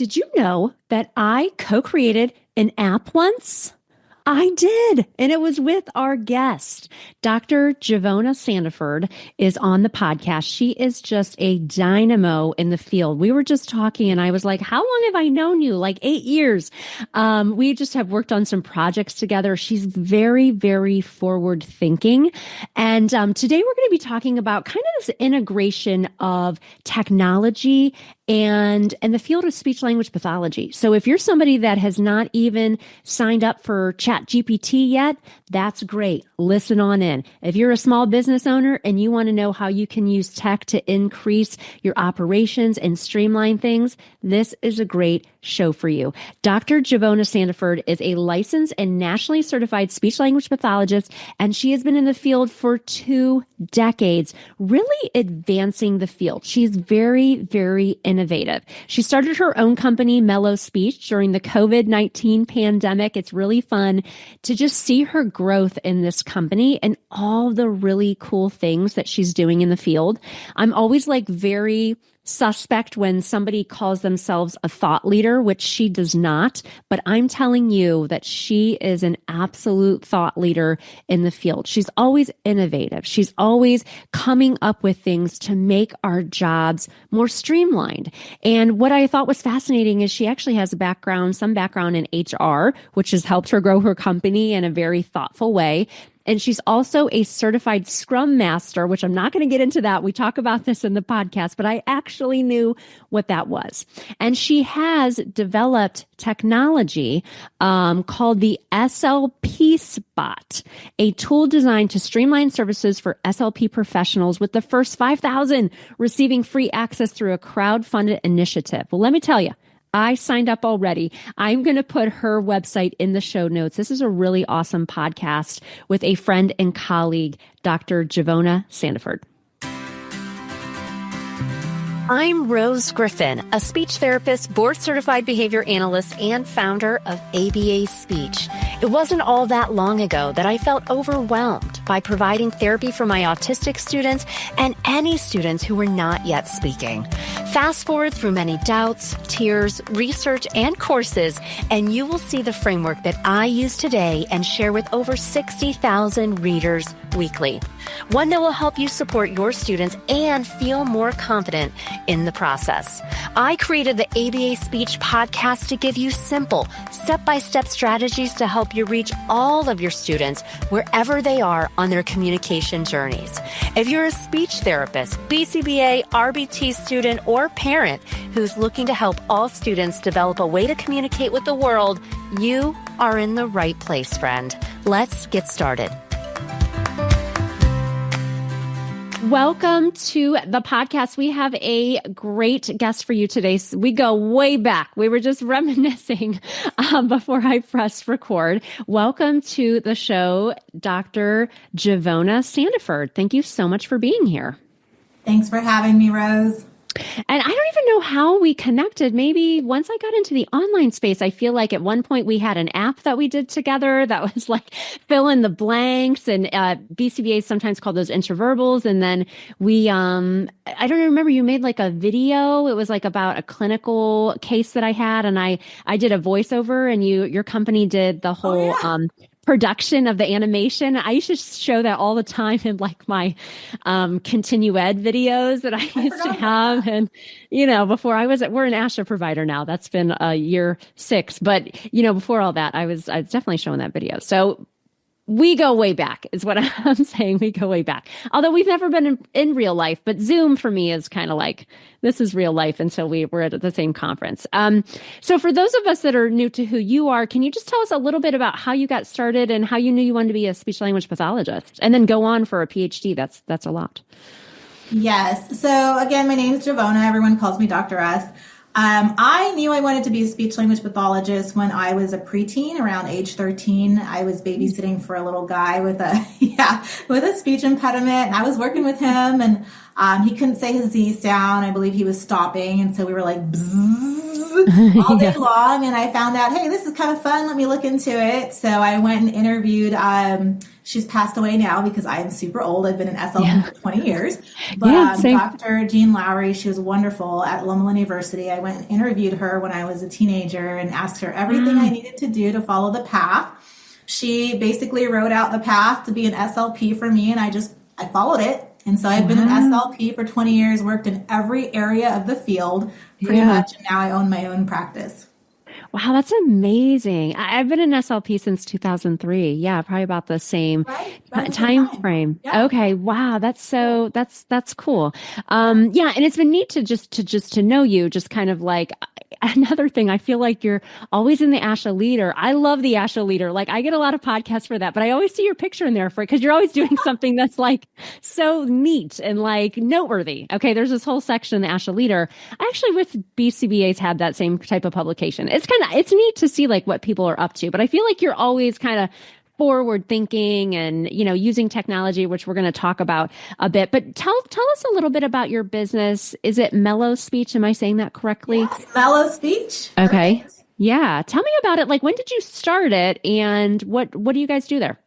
Did you know that I co-created an app once? I did. And it was with our guest. Dr. Givona Sandiford is on the podcast. She is just a dynamo in the field. We were just talking and I was like, how long have I known you? Like 8 years. We just have worked on some projects together. She's very, very forward thinking. And today we're going to be talking about kind of this integration of technology and the field of speech language pathology. So if you're somebody that has not even signed up for ChatGPT yet, that's great. Listen on in. If you're a small business owner and you want to know how you can use tech to increase your operations and streamline things, this is a great show for you. Dr. Givona Sandiford is a licensed and nationally certified speech language pathologist, and she has been in the field for 2 decades, really advancing the field. She's very, very innovative. She started her own company, Melospeech, during the COVID-19 pandemic. It's really fun to just see her growth in this company and all the really cool things that she's doing in the field. I'm always like very suspect when somebody calls themselves a thought leader, which she does not, but I'm telling you that she is an absolute thought leader in the field. She's always innovative. She's always coming up with things to make our jobs more streamlined. And what I thought was fascinating is she actually has some background in HR, which has helped her grow her company in a very thoughtful way. And she's also a certified Scrum Master, which I'm not going to get into that. We talk about this in the podcast, but I actually knew what that was. And she has developed technology called the SLP Spot, a tool designed to streamline services for SLP professionals, with the first 5,000 receiving free access through a crowd-funded initiative. Well, let me tell you, I signed up already. I'm going to put her website in the show notes. This is a really awesome podcast with a friend and colleague, Dr. Givona Sandiford. I'm Rose Griffin, a speech therapist, board-certified behavior analyst, and founder of ABA Speech. It wasn't all that long ago that I felt overwhelmed by providing therapy for my autistic students and any students who were not yet speaking. Fast forward through many doubts, tears, research, and courses, and you will see the framework that I use today and share with over 60,000 readers weekly. One that will help you support your students and feel more confident in the process. I created the ABA Speech podcast to give you simple, step-by-step strategies to help you reach all of your students wherever they are on their communication journeys. If you're a speech therapist, BCBA, RBT student, or parent who's looking to help all students develop a way to communicate with the world, you are in the right place, friend. Let's get started. Welcome to the podcast. We have a great guest for you today. We go way back. We were just reminiscing before I pressed record. Welcome to the show, Dr. Givona Sandiford. Thank you so much for being here. Thanks for having me, Rose. And I don't even know how we connected. Maybe once I got into the online space, I feel like at one point we had an app that we did together that was like fill in the blanks, and BCBA sometimes called those interverbals. And then we, I don't remember, you made like a video. It was like about a clinical case that I had, and I did a voiceover, and your company did the whole, production of the animation. I used to show that all the time in like my continue ed videos that I used to have. And, before we're an ASHA provider now. That's been year 6. But, before all that, I was definitely showing that video. So we go way back is what I'm saying. We go way back. Although we've never been in real life, but Zoom for me is kind of like, this is real life until we were at the same conference. So for those of us that are new to who you are, can you just tell us a little bit about how you got started and how you knew you wanted to be a speech language pathologist and then go on for a PhD? That's a lot. Yes. So again, my name is Givona. Everyone calls me Dr. S. I knew I wanted to be a speech language pathologist when I was a preteen, around age 13. I was babysitting for a little guy with a speech impediment, and I was working with him, and he couldn't say his Z sound. I believe he was stopping, and so we were like, bzzz. all day Yeah. long. And I found out, hey, this is kind of fun. Let me look into it. So I went and interviewed, she's passed away now because I am super old. I've been an SLP for 20 years. But Yeah, same. Dr. Jean Lowry, she was wonderful at Loma University. I went and interviewed her when I was a teenager and asked her everything I needed to do to follow the path. She basically wrote out the path to be an SLP for me, and I followed it. And so I've been an SLP for 20 years, worked in every area of the field pretty much, and now I own my own practice. Wow, that's amazing. I've been an SLP since 2003. Yeah, probably about the same Right the time time. frame. Yeah. Okay, wow, that's cool. Yeah, and it's been neat to know you. Just kind of like another thing. I feel like you're always in the ASHA leader. I love the ASHA leader. Like I get a lot of podcasts for that, but I always see your picture in there for it because you're always doing something that's like so neat and like noteworthy. Okay, there's this whole section in the ASHA leader. I actually with BCBA's had that same type of publication. It's neat to see like what people are up to, but I feel like you're always kind of forward thinking and, using technology, which we're going to talk about a bit, but tell us a little bit about your business. Is it Melospeech? Am I saying that correctly? Yes, Melospeech. Okay. Perfect. Yeah. Tell me about it. Like, when did you start it and what do you guys do there?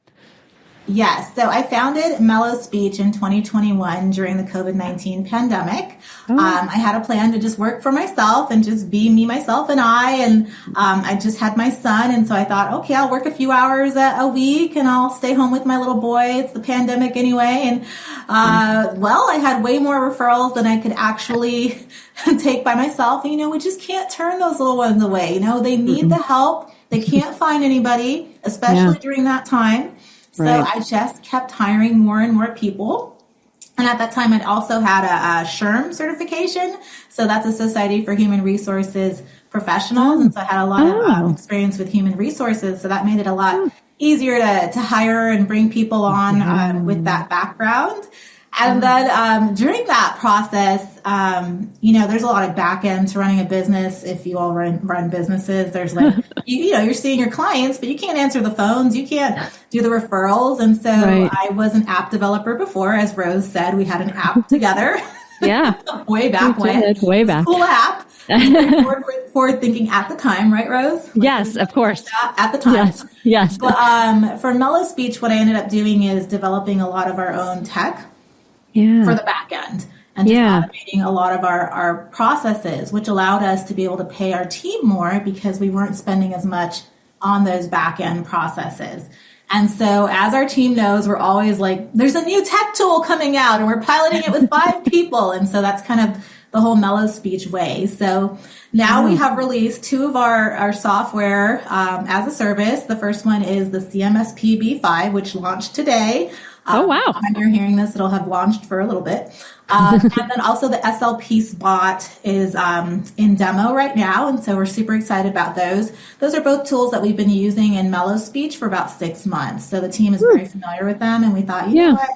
Yes. So I founded Melospeech in 2021 during the COVID-19 pandemic. I had a plan to just work for myself and just be me, myself, and I. And I just had my son. And so I thought, okay, I'll work a few hours a week and I'll stay home with my little boy. It's the pandemic anyway. And I had way more referrals than I could actually take by myself. And, we just can't turn those little ones away. They need the help. They can't find anybody, especially during that time. So I just kept hiring more and more people. And at that time, I'd also had a SHRM certification. So that's a Society for Human Resources Professionals. And so I had a lot of experience with human resources. So that made it a lot easier to hire and bring people on with that background. And then during that process, there's a lot of back end to running a business. If you all run businesses, there's like, you're seeing your clients, but you can't answer the phones. You can't do the referrals. And so I was an app developer before. As Rose said, we had an app together. Yeah. Way back when. Way back. Cool app. Forward thinking at the time, right, Rose? Yes, of course. At the time. Yes. But for Melospeech, what I ended up doing is developing a lot of our own tech. For the back end and just automating a lot of our processes, which allowed us to be able to pay our team more because we weren't spending as much on those back end processes. And so as our team knows, we're always like, there's a new tech tool coming out and we're piloting it with 5 people. And so that's kind of the whole Melospeech way. So now we have released 2 of our software as a service. The first one is the CMSP B5, which launched today. Oh, wow. When you're hearing this, it'll have launched for a little bit. And then also the SLP Spot is in demo right now. And so we're super excited about those. Those are both tools that we've been using in Melospeech for about 6 months. So the team is very familiar with them. And we thought, you know what?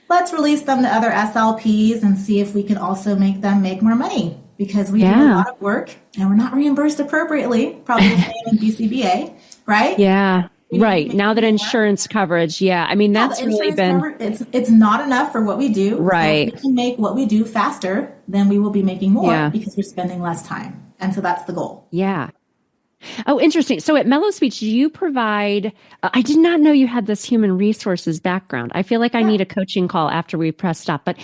Let's release them to other SLPs and see if we can also make them make more money because we do a lot of work and we're not reimbursed appropriately. Probably the same in BCBA, right? Yeah. Right. Now that insurance coverage. Yeah. I mean, that's really been, it's not enough for what we do. Right. So if we can make what we do faster, then we will be making more because we're spending less time. And so that's the goal. Yeah. Oh, interesting. So at Melospeech, do you provide, I did not know you had this human resources background. I feel like I need a coaching call after we press stop. But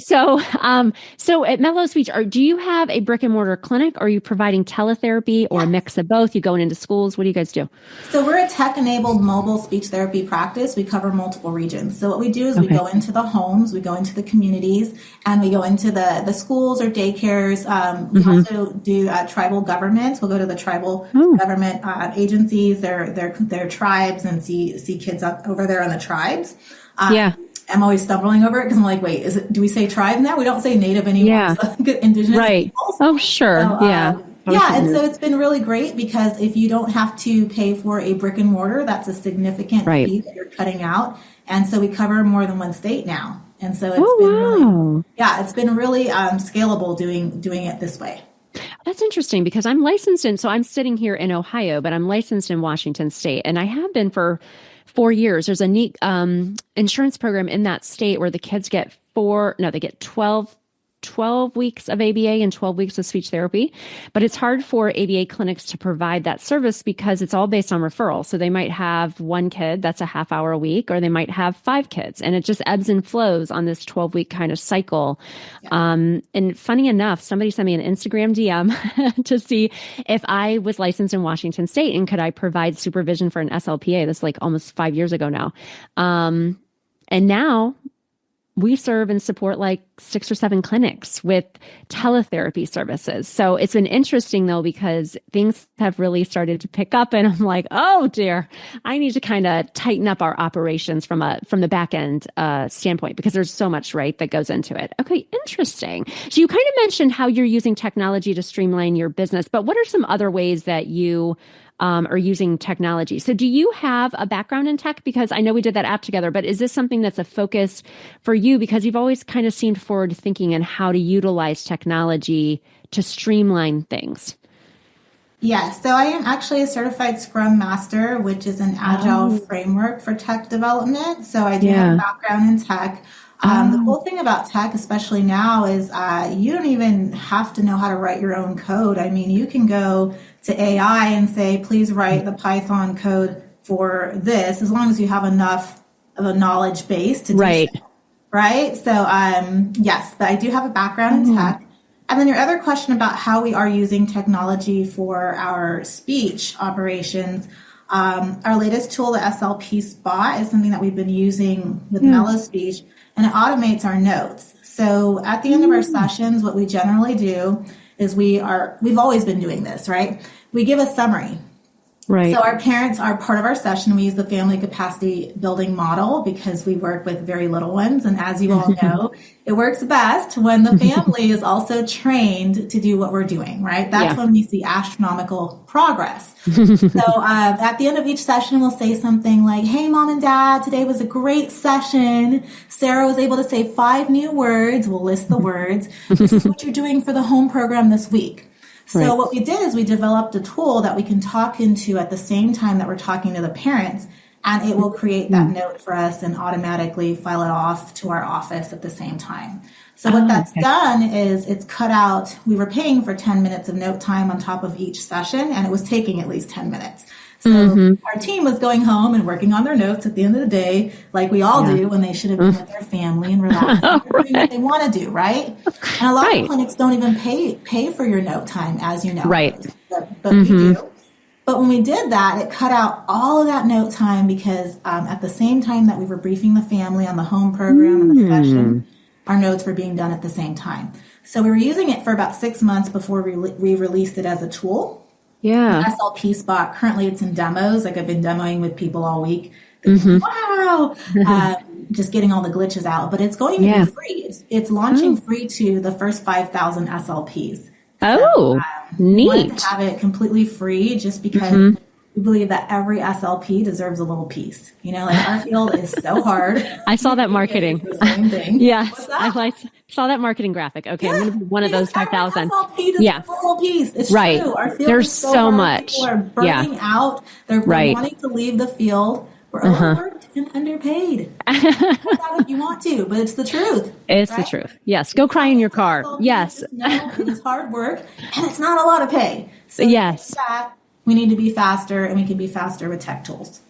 so at Melospeech, do you have a brick and mortar clinic? Or are you providing teletherapy or a mix of both? You going into schools? What do you guys do? So we're a tech-enabled mobile speech therapy practice. We cover multiple regions. So what we do is we go into the homes, we go into the communities, and we go into the schools or daycares. We also do tribal governments. We'll go to the tribal government agencies, their tribes, and see kids up over there on the tribes. I'm always stumbling over it because I'm like, wait, do we say tribe now? We don't say native anymore. Yeah. So indigenous peoples. Oh, sure. So, and so it's been really great because if you don't have to pay for a brick and mortar, that's a significant fee that you're cutting out. And so we cover more than one state now. And so it's been really scalable doing it this way. That's interesting because I'm licensed so I'm sitting here in Ohio, but I'm licensed in Washington State, and I have been for 4 years. There's a neat insurance program in that state where the kids get 12 12 weeks of ABA and 12 weeks of speech therapy, but it's hard for ABA clinics to provide that service because it's all based on referral. So they might have one kid that's a half hour a week, or they might have 5 kids, and it just ebbs and flows on this 12-week kind of cycle. Yeah. And funny enough, somebody sent me an Instagram DM to see if I was licensed in Washington State and could I provide supervision for an SLPA. This is like almost 5 years ago now. And now we serve and support like 6 or 7 clinics with teletherapy services. So it's been interesting though, because things have really started to pick up, and I'm like, oh dear, I need to kind of tighten up our operations from the back end standpoint, because there's so much, right, that goes into it. Okay, interesting. So you kind of mentioned how you're using technology to streamline your business, but what are some other ways that you are using technology? So do you have a background in tech? Because I know we did that app together, but is this something that's a focus for you? Because you've always kind of seemed forward thinking in how to utilize technology to streamline things. Yes. So I am actually a certified Scrum Master, which is an agile framework for tech development. So I do have a background in tech. The cool thing about tech, especially now, is you don't even have to know how to write your own code. I mean, you can go to AI and say, please write the Python code for this, as long as you have enough of a knowledge base to do so. Right? So, yes, I do have a background in tech. And then your other question about how we are using technology for our speech operations. Our latest tool, the SLP Spot, is something that we've been using with Melospeech, and it automates our notes. So at the end of our sessions, what we generally do is we've always been doing this, right? We give a summary. Right. So our parents are part of our session. We use the family capacity building model because we work with very little ones. And as you all know, it works best when the family is also trained to do what we're doing, right? That's when we see astronomical progress. So at the end of each session, we'll say something like, hey, Mom and Dad, today was a great session. Sarah was able to say 5 new words. We'll list the words. This is what you're doing for the home program this week. So what we did is we developed a tool that we can talk into at the same time that we're talking to the parents, and it will create that note for us and automatically file it off to our office at the same time. So what that's done is it's cut out, we were paying for 10 minutes of note time on top of each session, and it was taking at least 10 minutes. So our team was going home and working on their notes at the end of the day, like we all do when they should have been with their family and relaxing and doing what they want to do, right? And a lot of clinics don't even pay for your note time, as you know. Right. But we do. But when we did that, it cut out all of that note time because at the same time that we were briefing the family on the home program and the session, our notes were being done at the same time. So we were using it for about 6 months before we released it as a tool. Yeah. SLP Spot, currently it's in demos. Like I've been demoing with people all week. Wow. Just getting all the glitches out, but it's going to be free. It's launching free to the first 5,000 SLPs. So, neat. We wanted to have it completely free just because we believe that every SLP deserves a little piece. You know, like our field is so hard. I saw that marketing. It's the same thing. I saw that marketing graphic. Okay, I'm going to be one of those 5,000. SLP deserves a little piece. It's true. Our field There's is so much. People are burning out. They're wanting to leave the field. We're overworked and underpaid. That if you want to, but it's the truth. It's the truth. Yes. Go cry in your car. Yes. It is hard work and it's not a lot of pay. So we need to be faster, and we can be faster with tech tools.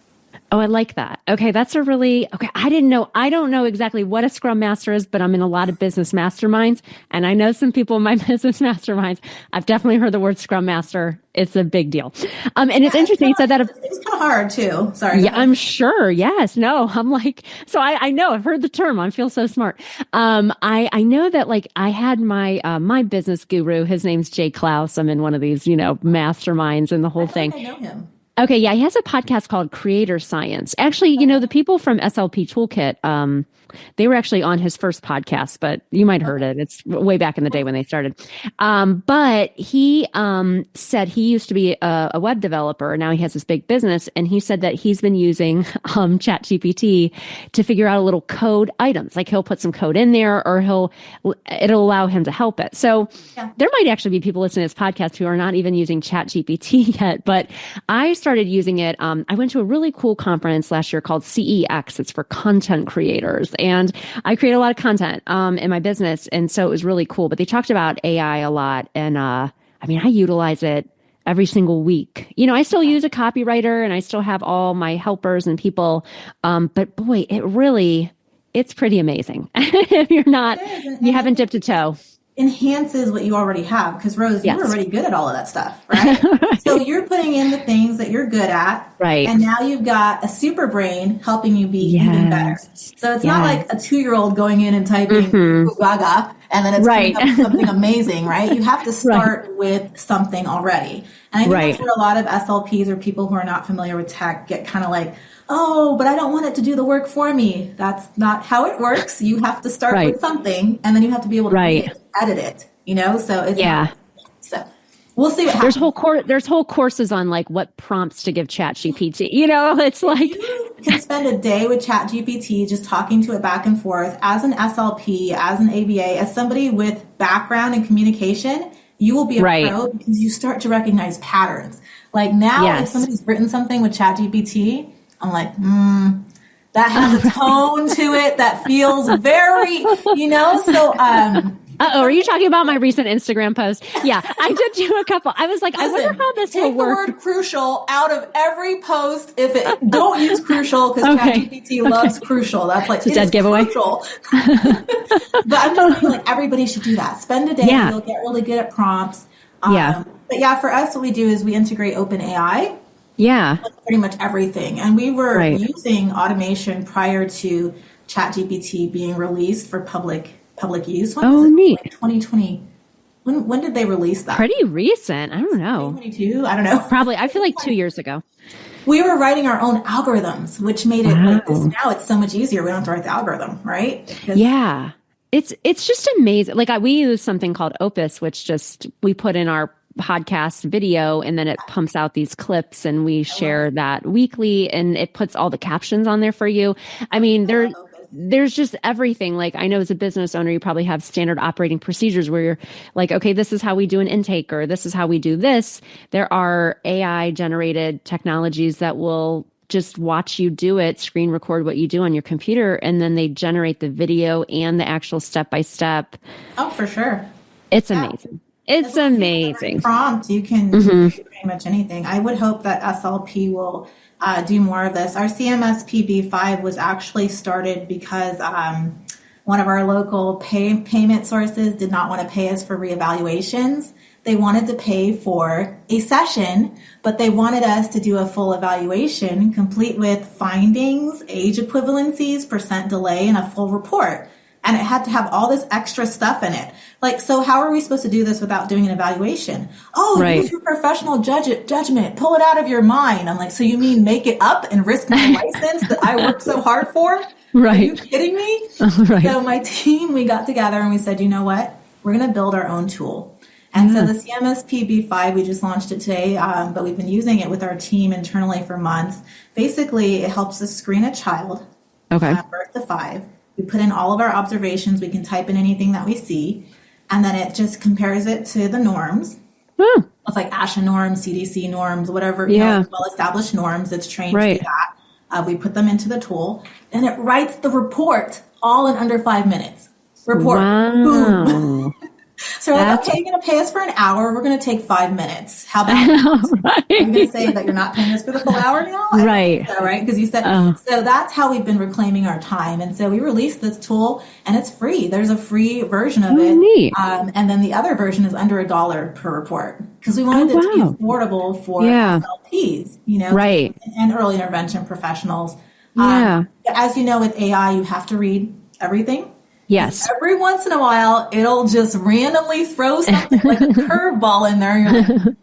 Oh, I like that. Okay. I don't know exactly what a Scrum Master is, but I'm in a lot of business masterminds, and I know some people in my business masterminds. I've definitely heard the word Scrum Master. It's a big deal. And it's interesting. You said that. It's kind of hard too. Sorry. Yeah, I'm sure. Yes. No, I'm like, so I know I've heard the term. I feel so smart. I know that like I had my, my business guru, his name's Jay Klaus. I'm in one of these, masterminds and the whole thing. I know him. Okay, yeah, he has a podcast called Creator Science. Actually, the people from SLP Toolkit, they were actually on his first podcast, but you might have heard it. It's way back in the day when they started. But he said he used to be a web developer. Now he has this big business, and he said that he's been using ChatGPT to figure out a little code items. Like he'll put some code in there, or it'll allow him to help it. So there might actually be people listening to this podcast who are not even using ChatGPT yet, but I started using it. I went to a really cool conference last year called CEX. It's for content creators. and I create a lot of content in my business. And so it was really cool. But they talked about AI a lot. And I utilize it every single week. I still use a copywriter and I still have all my helpers and people. But boy, it's pretty amazing. If you haven't dipped a toe. Enhances what you already have, because Rose, you're already good at all of that stuff, right? Right. So you're putting in the things that you're good at, right? And now you've got a super brain helping you be even better. So it's not like a 2-year-old going in and typing gaga and then it's coming up with something amazing, right? You have to start with something already. And I think that's where a lot of SLPs or people who are not familiar with tech get kind of like, oh, but I don't want it to do the work for me. That's not how it works. You have to start with something, and then you have to be able to edit it, So it's so we'll see what happens. There's whole courses on like what prompts to give ChatGPT. It's like you can spend a day with ChatGPT just talking to it back and forth as an SLP, as an ABA, as somebody with background in communication. You will be a pro because you start to recognize patterns. Like now, if somebody's written something with ChatGPT, I'm like, that has a tone to it that feels very, so, are you talking about my recent Instagram post? Yeah, I did do a couple. I was like, I wonder how this will work. Take the word crucial out of every post. Don't use crucial because ChatGPT loves crucial. That's like, it's a dead giveaway. Crucial. But I'm just saying, like, everybody should do that. Spend a day. You'll get really good at prompts. But for us, what we do is we integrate OpenAI. Yeah. Pretty much everything. And we were using automation prior to ChatGPT being released for public use. When was it? Neat. Like 2020. When did they release that? Pretty recent. I don't know. 2022? I don't know. Probably. I feel like 2 years ago. We were writing our own algorithms, which made it like this. Now it's so much easier. We don't have to write the algorithm, right? Yeah. It's just amazing. Like we use something called Opus, which we put in our podcast video and then it pumps out these clips and we share that weekly and it puts all the captions on there for you. I mean, there's just everything. Like I know as a business owner, you probably have standard operating procedures where you're like, okay, this is how we do an intake or this is how we do this. There are AI generated technologies that will just watch you do it, screen record what you do on your computer, and then they generate the video and the actual step-by-step. Oh, for sure. It's amazing. It's amazing. Prompt, you can do pretty much anything. I would hope that SLP will do more of this. Our CMSP B5 was actually started because one of our local payment sources did not want to pay us for reevaluations. They wanted to pay for a session, but they wanted us to do a full evaluation, complete with findings, age equivalencies, percent delay, and a full report. And it had to have all this extra stuff in it. Like, so how are we supposed to do this without doing an evaluation? Oh, use your professional judgment. Pull it out of your mind. I'm like, so you mean make it up and risk my license that I worked so hard for? Right. Are you kidding me? So my team, we got together and we said, you know what? We're going to build our own tool. And so the CMSP B5, we just launched it today, but we've been using it with our team internally for months. Basically, it helps us screen a child birth to 5. We put in all of our observations. We can type in anything that we see. And then it just compares it to the norms. It's like ASHA norms, CDC norms, whatever, well-established norms. It's trained to do that. We put them into the tool. And it writes the report all in under 5 minutes. Report. Boom. So we're like, okay, you're going to pay us for an hour. We're going to take 5 minutes. How about that? I'm going to say that you're not paying us for the full hour now? Right. Right? Because you said, so that's how we've been reclaiming our time. And so we released this tool and it's free. There's a free version of it. Neat. And then the other version is under $1 per report because we wanted it to be affordable for SLPs, and early intervention professionals. As you know, with AI, you have to read everything. Yes. Every once in a while, it'll just randomly throw something like a curveball in there. You're like,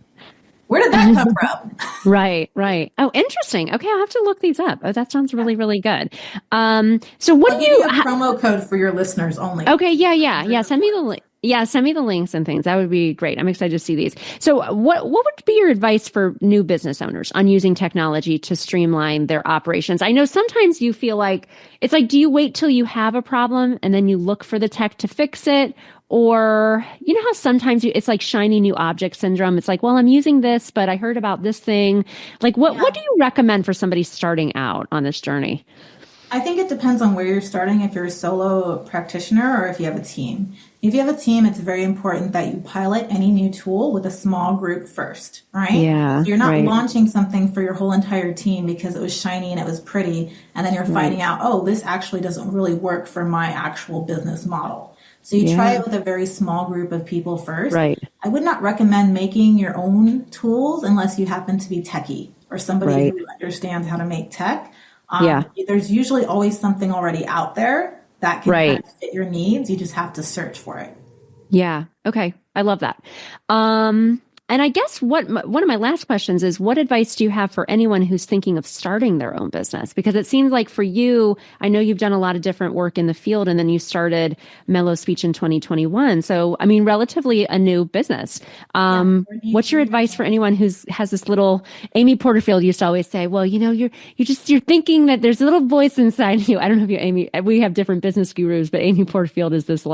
where did that come from? Right. Oh, interesting. Okay, I'll have to look these up. Oh, that sounds really, really good. So what I'll give you a promo code for your listeners only. Okay, yeah. Send me the link. Yeah, send me the links and things. That would be great. I'm excited to see these. So what would be your advice for new business owners on using technology to streamline their operations? I know sometimes you feel like, it's like, do you wait till you have a problem and then you look for the tech to fix it? Or, you know how sometimes it's like shiny new object syndrome. It's like, well, I'm using this, but I heard about this thing. Like what do you recommend for somebody starting out on this journey? I think it depends on where you're starting, if you're a solo practitioner or if you have a team. If you have a team, it's very important that you pilot any new tool with a small group first, right? Yeah, So you're not right, launching something for your whole entire team because it was shiny and it was pretty, and then you're right. finding out, oh, this actually doesn't really work for my actual business model. So you try Yeah, it with a very small group of people first. right, I would not recommend making your own tools unless you happen to be techie or somebody right. who understands how to make tech. Yeah, There's usually always something already out there that can kind right. of fit your needs. You just have to search for it. Yeah. Okay. I love that. And I guess one of my last questions is, what advice do you have for anyone who's thinking of starting their own business? Because it seems like for you, I know you've done a lot of different work in the field, and then you started Melospeech in 2021. So, I mean, relatively a new business. Yeah, What's your advice for anyone who's has this little? Amy Porterfield used to always say, "Well, you're thinking that there's a little voice inside you." I don't know if you, Amy. We have different business gurus, but Amy Porterfield is this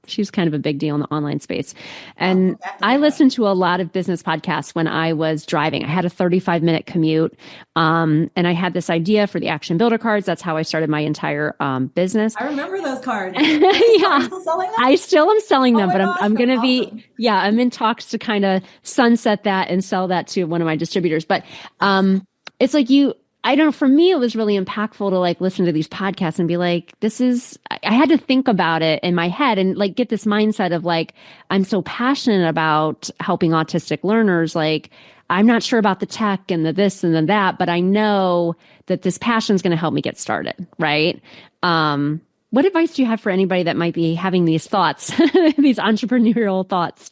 she's kind of a big deal in the online space, and I listened to a lot of business podcasts when I was driving. I had a 35-minute commute, and I had this idea for the Action Builder cards. That's how I started my entire business. I remember those cards. Are you Yeah, still selling them? I still am selling Oh them, my but gosh, I'm that's going to awesome. be, yeah, I'm in talks to kind of sunset that and sell that to one of my distributors. But it's like I don't, for me, it was really impactful to like listen to these podcasts and be like, I had to think about it in my head and like get this mindset of like, I'm so passionate about helping autistic learners. Like, I'm not sure about the tech and the this and the that, but I know that this passion is going to help me get started. Right. What advice do you have for anybody that might be having these thoughts, these entrepreneurial thoughts?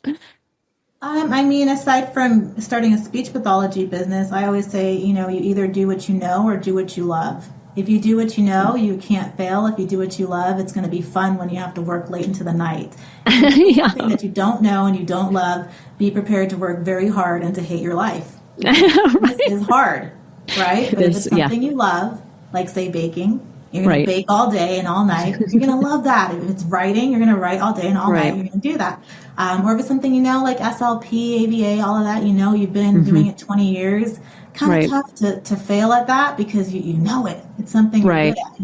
I mean, aside from starting a speech pathology business, I always say, you either do what you know or do what you love. If you do what you know, you can't fail. If you do what you love, it's going to be fun when you have to work late into the night. If you do Yeah. something that you don't know and you don't love, be prepared to work very hard and to hate your life. Because this Right. is hard, right? But if it's Yeah. something you love, like say baking, you're going to Right. bake all day and all night. You're going to love that. If it's writing, you're going to write all day and all night. Right. You're going to do that. Or if it's something like SLP, ABA, all of that, you've been Hmm. doing it 20 years. Kind of Right. tough to fail at that because you know it. It's something you're Right. good at,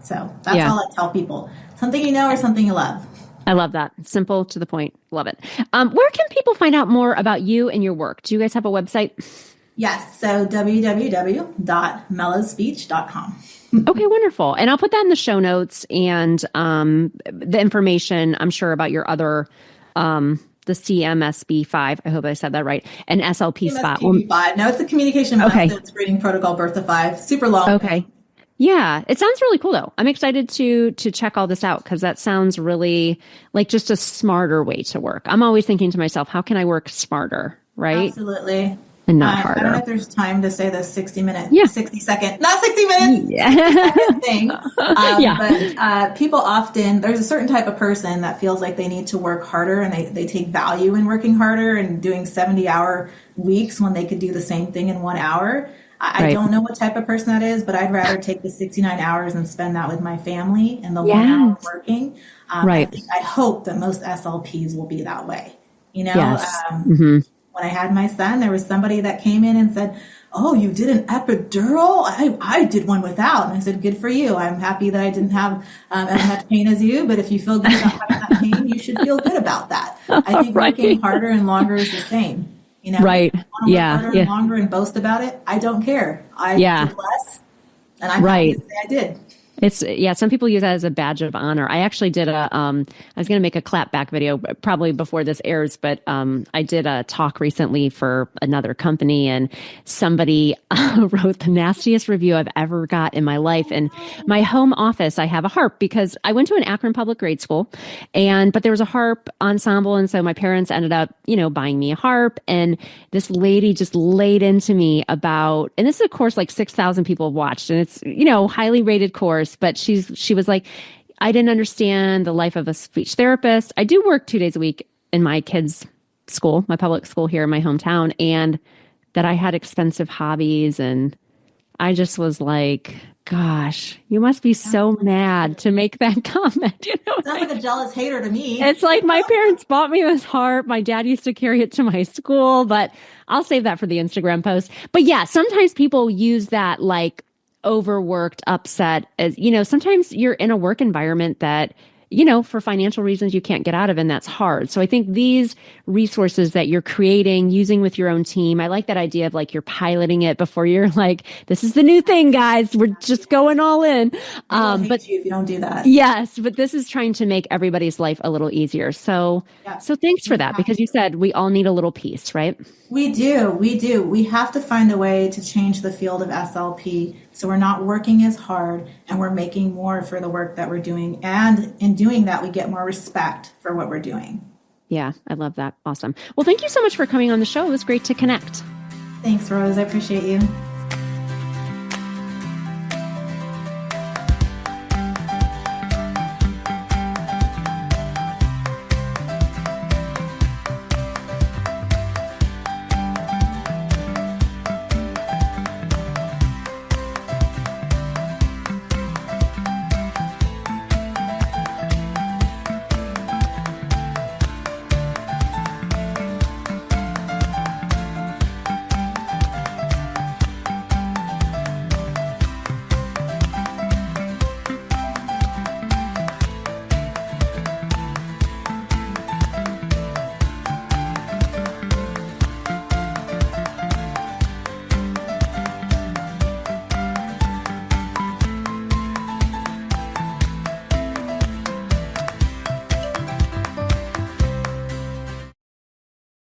So that's Yeah. all I tell people. Something you know or something you love. I love that. Simple to the point. Love it. Where can people find out more about you and your work? Do you guys have a website? Yes, so www.melospeech.com. Okay, wonderful. And I'll put that in the show notes and the information, I'm sure, about your other, the CMSB 5. I hope I said that right. And SLP spot. CMSP5. No, it's the Communication Milestones Screening Protocol Birth to 5. Super long. Okay. Yeah, it sounds really cool though. I'm excited to check all this out because that sounds really like just a smarter way to work. I'm always thinking to myself, how can I work smarter, right? Absolutely. And not I don't know harder. if there's time to say the 60-minute, Yeah. 60-second, not 60 minutes, Yeah. 60-second thing. Yeah. But people often, there's a certain type of person that feels like they need to work harder and they take value in working harder and doing 70-hour weeks when they could do the same thing in 1 hour. I Right. don't know what type of person that is, but I'd rather take the 69 hours and spend that with my family and the 1 hour Yes. working. Right. I hope that most SLPs will be that way. Yes. When I had my son, there was somebody that came in and said, "Oh, you did an epidural? I did one without." And I said, "Good for you. I'm happy that I didn't have as much pain as you, but if you feel good about having that pain, you should feel good about that." I think Right. working harder and longer is the same. Right. If you want to Yeah. work harder and longer and boast about it, I don't care. I Yeah. did less, and I'm Right. happy to say I did. Some people use that as a badge of honor. I actually did I was going to make a clapback video probably before this airs, but I did a talk recently for another company and somebody wrote the nastiest review I've ever got in my life. And my home office, I have a harp because I went to an Akron public grade school but there was a harp ensemble. And so my parents ended up, buying me a harp, and this lady just laid into me about, and this is a course like 6,000 people have watched, and it's, highly rated course. But she was like, I didn't understand the life of a speech therapist. I do work 2 days a week in my kids' school, my public school here in my hometown, and that I had expensive hobbies. And I just was like, gosh, you must be so mad to make that comment. Sounds like a jealous hater to me. It's like my parents bought me this harp. My dad used to carry it to my school, but I'll save that for the Instagram post. But yeah, sometimes people use that like, overworked, upset. As sometimes you're in a work environment that for financial reasons you can't get out of, and that's hard. So I think these resources that you're creating, using with your own team, I like that idea of like you're piloting it before you're like, this is the new thing, guys. We're just going all in. I'll hate you if you don't do that. Yes, but this is trying to make everybody's life a little easier. So thanks for that, because you said we all need a little piece, right? We do. We have to find a way to change the field of SLP so we're not working as hard and we're making more for the work that we're doing. And in doing that, we get more respect for what we're doing. Yeah, I love that. Awesome. Well, thank you so much for coming on the show. It was great to connect. Thanks, Rose. I appreciate you.